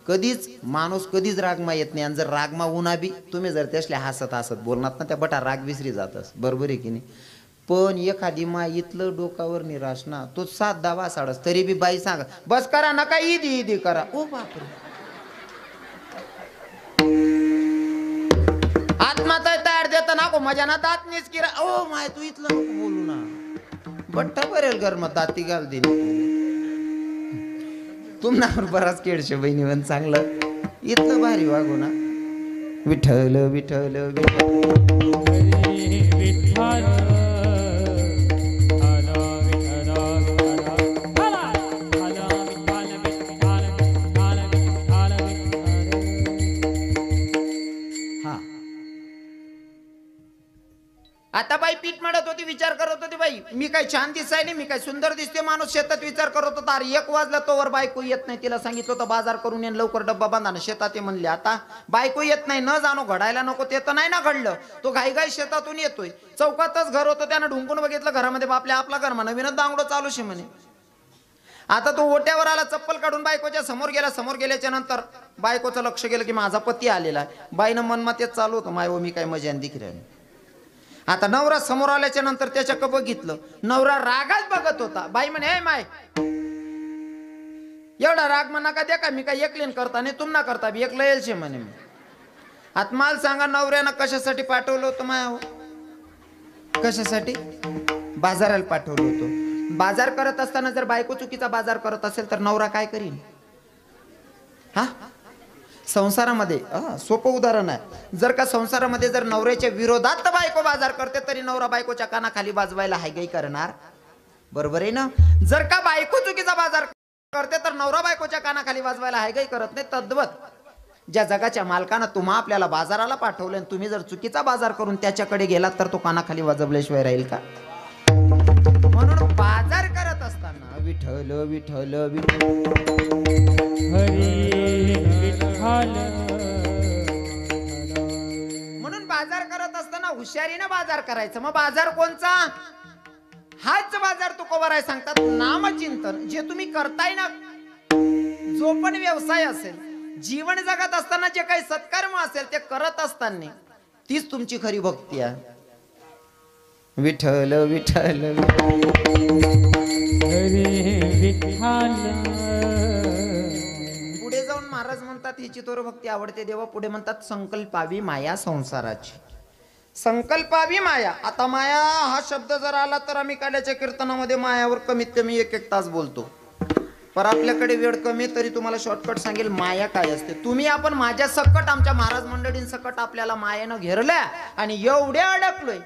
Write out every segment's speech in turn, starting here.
कधीच माणूस कधीच रागमा येत नाही. आणि जर रागमा उन्हा बी तुम्ही जर त्यासल्या हसत हसत बोलणार ना त्या बटा राग विसरी जातस. बरोबर आहे की नाही. पण एखादी माय इथलं डोकावर निराश ना तो 7-10 साडस तरी बी बाई सांगा बस करा नका ईदी ईदी करा. ओ बापरे आत्माता तयार देता नको मजा ना दात नीच किरा. ओ माय तू इथलं नको बोलू ना बट्टा बरेल घर मग दाती घाल दिली तुम्हाला बराच खेळशे बहिणी पण चांगलं इथलं भारी वागू ना. विठ्ठल विठ्ठल आता बाई पीठ मळत होती विचार करत होती बाई मी काय छान दिसायली मी काय सुंदर दिसते. माणूस शेतात विचार करत होता. अरे 1 वाजला तोवर बायको येत नाही. तिला सांगितलं होतं बाजार करून येईन लवकर डब्बा बांधा ना शेतात ते म्हणले. आता बायको येत नाही न जाणो घडायला नको ते तर नाही ना घडलं. तो घाईघाई शेतातून येतोय. चौकातच घर होतं त्यानं ढुंकून बघितलं घरामध्ये बापल्या आपला घर म्हणा नवीनच दांगडो चालू शे म्हणे. आता तो ओट्यावर आला चप्पल काढून बायकोच्या समोर गेला. समोर गेल्याच्या नंतर बायकोचं लक्ष गेलं की माझा पती आलेला आहे. बाईनं मनमा तेच चालू होतं माय मी काय मजान दिख रे. आता नवरा समोर आल्याच्या नंतर त्याच्याकडे बघितलं. नवरा रागात बघत होता. बाई म्हणे हे माय एवढा राग म्हणा का द्या का मी काय एकलीन करता नाही तुम ना करता बी एकलं येईल शे म्हणे. मी आता माल सांगा नवऱ्यानं कशासाठी पाठवलं होतं माय कशासाठी बाजाराला पाठवलं होतं. बाजार करत असताना जर बायको चुकीचा बाजार करत असेल तर नवरा काय करीन. हा संसारामध्ये सोपं उदाहरण आहे. जर का संसारामध्ये जर नवऱ्याच्या विरोधात बायको बाजार करते तरी नवरा बायकोच्या कानाखाली वाजवायला हायगाई करणार. बरोबर आहे ना. जर का बायको चुकीचा बाजार करते तर नवरा बायकोच्या कानाखाली वाजवायला हायगाई करत नाही. तद्वत ज्या जगाच्या मालकानं तुम्हा आपल्याला बाजाराला पाठवलं आणि तुम्ही जर चुकीचा बाजार करून त्याच्याकडे गेलात तर तो कानाखाली वाजवल्याशिवाय राहील का. म्हणून बाजार करत असताना विठ्ठल विठ्ठल विठ्ठल म्हणून बाजार करत असताना हुशारीने बाजार करायचं. मग बाजार कोणचा हाच बाजार तुकोबार आहे सांगतात नामचिंतन. जे तुम्ही करताय ना जो पण व्यवसाय असेल जीवन जगत असताना जे काही सत्कर्म असेल ते करत असताना तीच तुमची खरी भक्ती आहे. विठ्ठल विठ्ठल पुढे जाऊन महाराज म्हणतात हिची तोर भक्ती आवडते देवा. पुढे म्हणतात संकल्पावी माया संसाराची. संकल्पावी माया. आता माया हा शब्द जर आला तर आम्ही काल्याच्या कीर्तनामध्ये मायावर कमीत कमी 1-1 तास बोलतो. पर आपल्याकडे वेळ कमी तरी तुम्हाला शॉर्टकट सांगेल माया काय असते. तुम्ही आपण माझ्या सकट आमच्या महाराज मंडळींसकट आपल्याला मायेनं घेरल्या आणि एवढे अडकलोय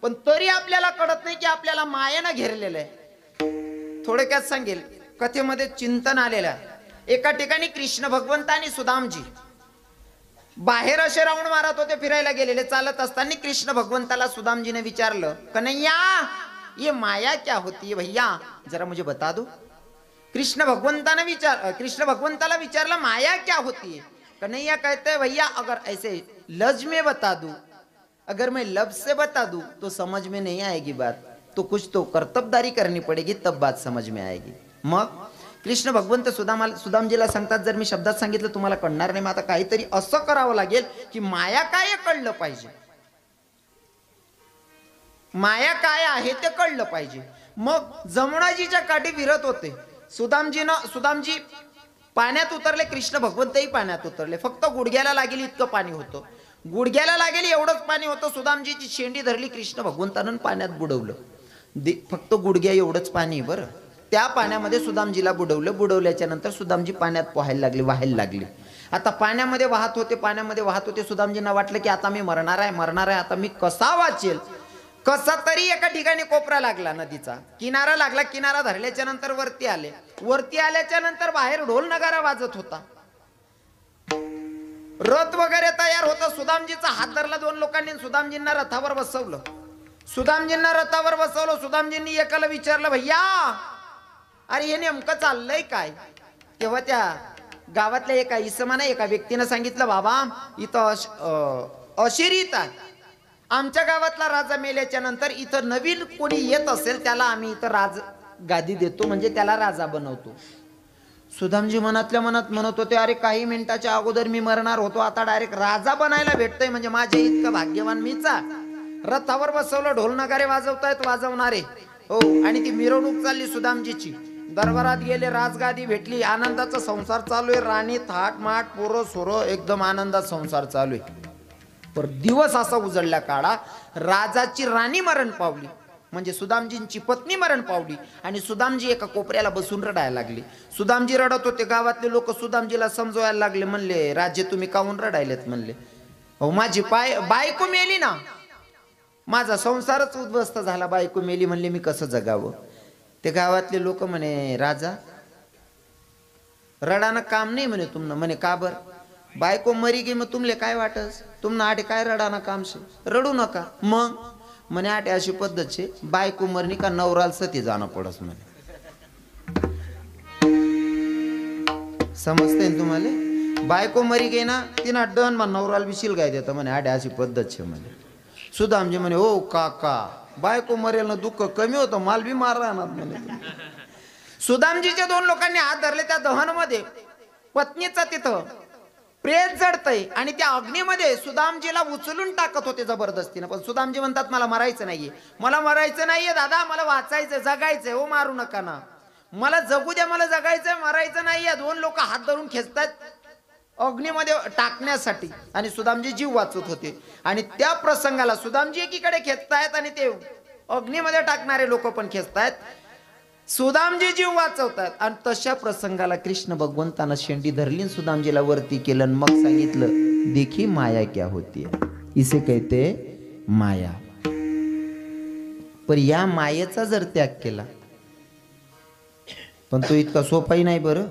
पण तरी आपल्याला कळत नाही की आपल्याला मायेनं घेरलेलं आहे. थोडक्यात सांगेल कथेमध्ये चिंतन आलेलं आहे. एका ठिकाणी कृष्ण भगवंत आणि सुदामजी बाहेर असे राऊंड मारत होते फिरायला गेलेले. चालत असताना कृष्ण भगवंताला सुदामजीने विचारलं कन्हैया ये माया क्या होती है भैया जरा मुझे बता दो. कृष्ण भगवंताला विचारला माया क्या होती है. कन्हैया कहते हैं भैया अगर ऐसे लफ्ज में बता दूं अगर मैं लफ्ज से बता दूं तो समझ में नहीं आएगी बात. तो कुछ तो कर्तबदारी करनी पड़ेगी तब बात समझ में आएगी. मग कृष्ण भगवंत सुदामजीला सांगतात जर मी शब्दात सांगितलं तुम्हाला कळणार नाही. मग आता काहीतरी असं करावं लागेल की माया काय कळलं पाहिजे. माया काय आहे ते कळलं पाहिजे. मग जमुनाजीच्या काठी विरत होते. सुदामजी पाण्यात उतरले. कृष्ण भगवंतही पाण्यात उतरले. फक्त गुडघ्याला लागेल इतकं पाणी होतं. गुडघ्याला लागेल एवढंच पाणी होतं. सुदामजीची शेंडी धरली. कृष्ण भगवंतानं पाण्यात बुडवलं. फक्त गुडघ्या एवढंच पाणी. बरं त्या पाण्यामध्ये सुदामजीला बुडवलं. बुडवल्याच्या नंतर सुदामजी पाण्यात पोहायला वाहायला लागले. आता पाण्यामध्ये वाहत होते. सुदामजींना वाटलं की आता मी मरणार आहे. आता मी कसा वाचेल. कसा तरी एका ठिकाणी कोपरा लागला नदीचा. किनारा लागला. किनारा धरल्याच्या नंतर वरती आले. वरती आल्याच्या नंतर बाहेर ढोल नगारा वाजत होता. रथ वगैरे तयार होता. सुदामजीचा हात धरला 2 लोकांनी. सुदामजींना रथावर बसवलं. सुदामजींनी एकाला विचारलं भैया अरे हे नेमकं चाललंय काय. तेव्हा त्या गावातल्या एका इसमाने एका व्यक्तीने सांगितलं बाबा इथं अशिरीत आहे. आमच्या गावातला राजा मेल्याच्या नंतर इथं नवीन कोणी येत असेल त्याला आम्ही इथं गादी देतो म्हणजे त्याला राजा बनवतो. सुदामजी मनातल्या मनात म्हणत होते, अरे काही मिनिटाच्या अगोदर मी मरणार होतो, आता डायरेक्ट राजा बनायला भेटतंय, म्हणजे माझे इतकं भाग्यवान मीचा. रथावर बसवलं, ढोल नगारे वाजवतायत वाजवणारे, हो. आणि ती मिरवणूक चालली सुदामजीची. दरबारात गेले, राजगादी भेटली, आनंदाचा संसार चालू आहे. राणी थाट माट पोरं सोरं एकदम आनंदात संसार चालू आहे. पर दिवस असा उजळला काळा, राजाची राणी मरण पावली, म्हणजे सुदामजींची पत्नी मरण पावली. आणि सुदामजी एका कोपऱ्याला बसून रडायला लागले. सुदामजी रडत होते. गावातले लोक सुदामजीला समजवायला लागले. म्हणले, राजे तुम्ही काहून रडायलेत? म्हणले, हो माझी बायको मेली ना, माझा संसारच उद्ध्वस्त झाला, बायको मेली, म्हणले मी कसं जगावं? ते गावातले लोक म्हणे, राजा रडानं काम नाही म्हणे तुमनं. म्हणे का बर? बायको मरी गे, मग तुमले काय वाटस? तुमनं आटे काय रडाना काम शे? रडू नका. मग म्हणे आटे अशी पद्धत शे, बायको मरणी का नवराल सती जाणं पडस म्हणे. समजते ना तुम्हाला? बायको मरी गे ना, तिना डन मग नवराल बिशील गाय देतं म्हणे, आटे अशी पद्धत शे म्हणे. सुदामजी म्हणे, ओ काका, बायको मरेल ना दुःख कमी होतं, माल बी मार राहणार म्हणे. सुदामजीच्या दोन लोकांनी हात धरले त्या दहनमध्ये. पत्नीचा तिथं प्रेत जडतय आणि त्या अग्नीमध्ये सुदामजीला उचलून टाकत होते जबरदस्तीनं. पण सुदामजी म्हणतात, मला मरायचं नाहीये, मला मरायचं नाहीये दादा, मला वाचायचं, जगायचंय. हो मारू नका ना, मला जगू द्या, मला जगायचंय, मरायचं नाहीये. दोन लोक हात धरून खेचतात अग्नीमध्ये टाकण्यासाठी आणि सुदामजी जीव वाचत होते. आणि त्या प्रसंगाला सुदामजी एकीकडे खेचतायत आणि ते अग्नीमध्ये टाकणारे लोक पण खेचतायत. सुदामजी जीव वाचवतात. आणि तशा प्रसंगाला कृष्ण भगवंतानं शेंडी धरली, सुदामजीला वरती केलं, मग सांगितलं, देखी माया क्या होती है, इसे कहते माया. पर या मायेचा जर त्याग केला, पण तो इतका सोपाही नाही बरं,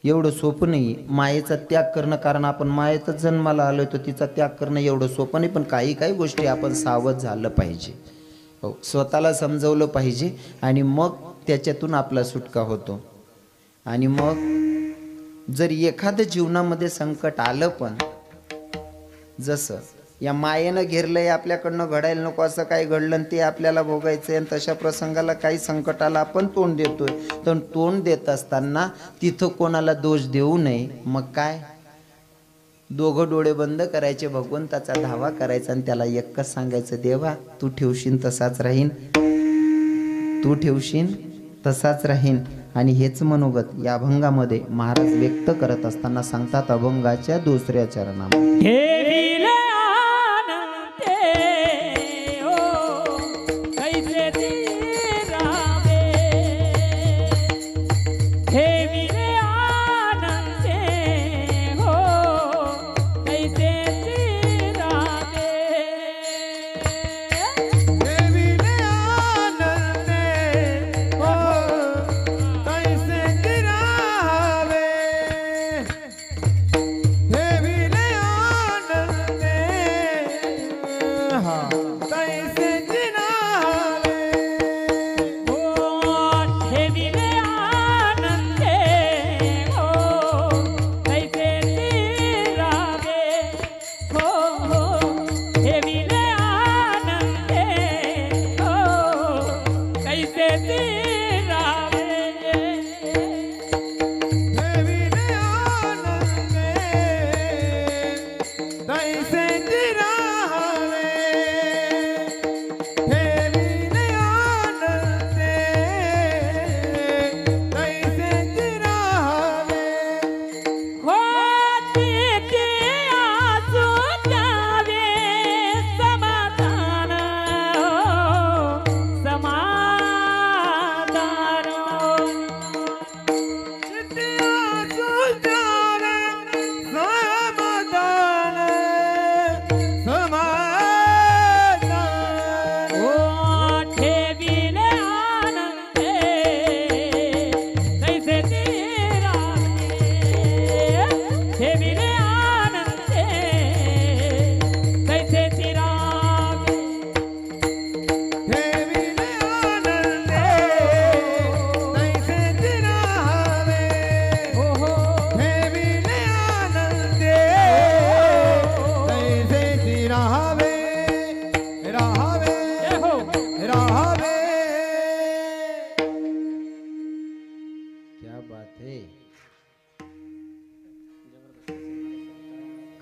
एवढं सोपं नाही मायेचा त्याग करणं. कारण आपण मायेतच जन्माला आलोय, तर तिचा त्याग करणं एवढं सोपं नाही. पण काही काही गोष्टी आपण सावध झालं पाहिजे, हो, स्वतःला समजवलं पाहिजे, आणि मग त्याच्यातून आपला सुटका होतो. आणि मग जर एखादं जीवनामध्ये संकट आलं, पण जसं या मायेनं घेरलंय, आपल्याकडनं घडायला नको असं काही घडलं आणि ते आपल्याला भोगायचंय, आणि तशा प्रसंगाला काही संकटाला आपण तोंड देतोय. तर तोंड देत असताना तिथं कोणाला दोष देऊ नये. मग काय, दोघं डोळे बंद करायचे, भगवंताचा धावा करायचा आणि त्याला एकच सांगायचं, देवा तू ठेवशील तसाच राहीन, तू ठेवशील तसाच राहीन. आणि हेच मनोगत या अभंगामध्ये महाराज व्यक्त करत असताना सांगतात, अभंगाच्या दुसऱ्या चरणामध्ये,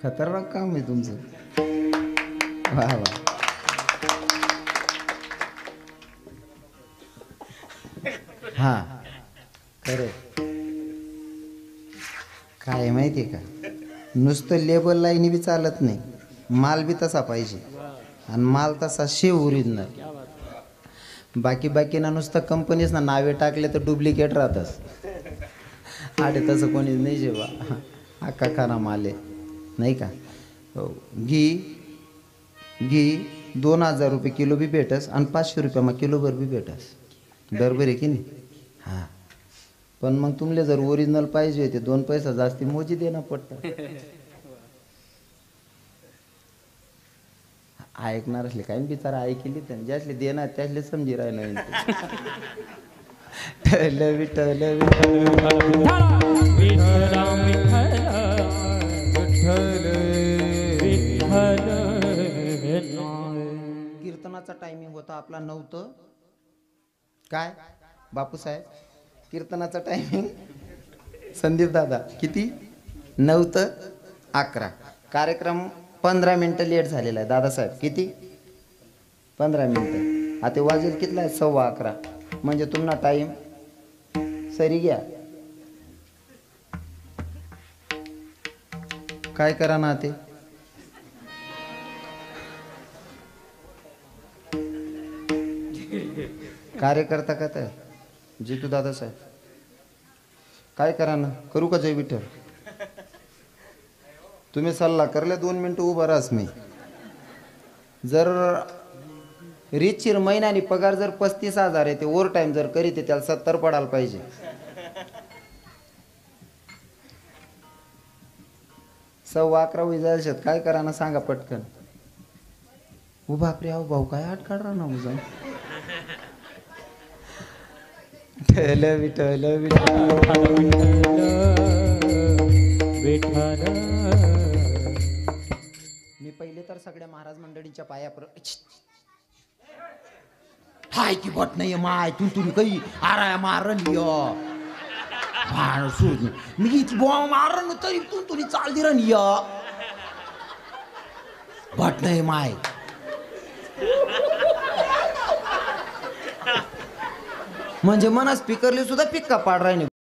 खतरनाक काम आहे तुमचं. वा वा. हा खरं काय माहितीये का, नुसतं लेबल लाईनी बी चालत नाही, माल बी तसा पाहिजे आणि माल तसा शेव ओरिजिनल. बाकी ना नुसतं कंपनीच ना नावे टाकले तर डुप्लिकेट राहतच. आडे तसं कोणीच नाही जेव्हा अख्खा खाना माल आहे नाही का. हो घी 2000 रुपये किलो बी भेटस आणि 500 रुपये मग किलोभर बी भेटस. बरोबर आहे की नाही. हां पण मग तुमले जर ओरिजिनल पाहिजे ते 2 पैसा जास्ती मोजी देणं पडतं. ऐकणार असले काय बिचारा ऐकली तर ज्यासले देणार त्यासले समजी राहिलं. कीर्तनाचा टायमिंग होता आपला 9 काय बापूसाहेब, कीर्तनाचा टायमिंग संदीप दादा किती 9:11. कार्यक्रम 15 मिनिटं लेट झालेला आहे दादासाहेब. किती 15 मिनिटं. आता वाजेल कितला आहे 11:15 म्हणजे तुम्हाला टाईम सरी घ्या. काय करा ना ते कार्यकर्ता का तर जितू दादासाहेब काय करा ना. करू का जय विठ्ठल. तुम्ही सल्ला करले 2 मिनिटं उभं राहस. मी जर रीतशीर महिन्यानी पगार जर 35,000 आहे ते ओव्हर टाइम जर करीत त्याला 70 पडायला पाहिजे. सव्वा 11 होईल काय करा ना सांगा पटकन. उभा प्रे आहो भाऊ काय आठ काढ ना उजा. विठ्ठल मी पहिले तर सगळ्या महाराज मंडळींच्या पाया हाय की बट नाही माय तू तुम्ही काही आराया मारली मी मार तरी तू तुम्ही चाल दि रही बट नाही माय. म्हणजे मना स्पीकरले सुद्धा पिक्का पाड राहिने.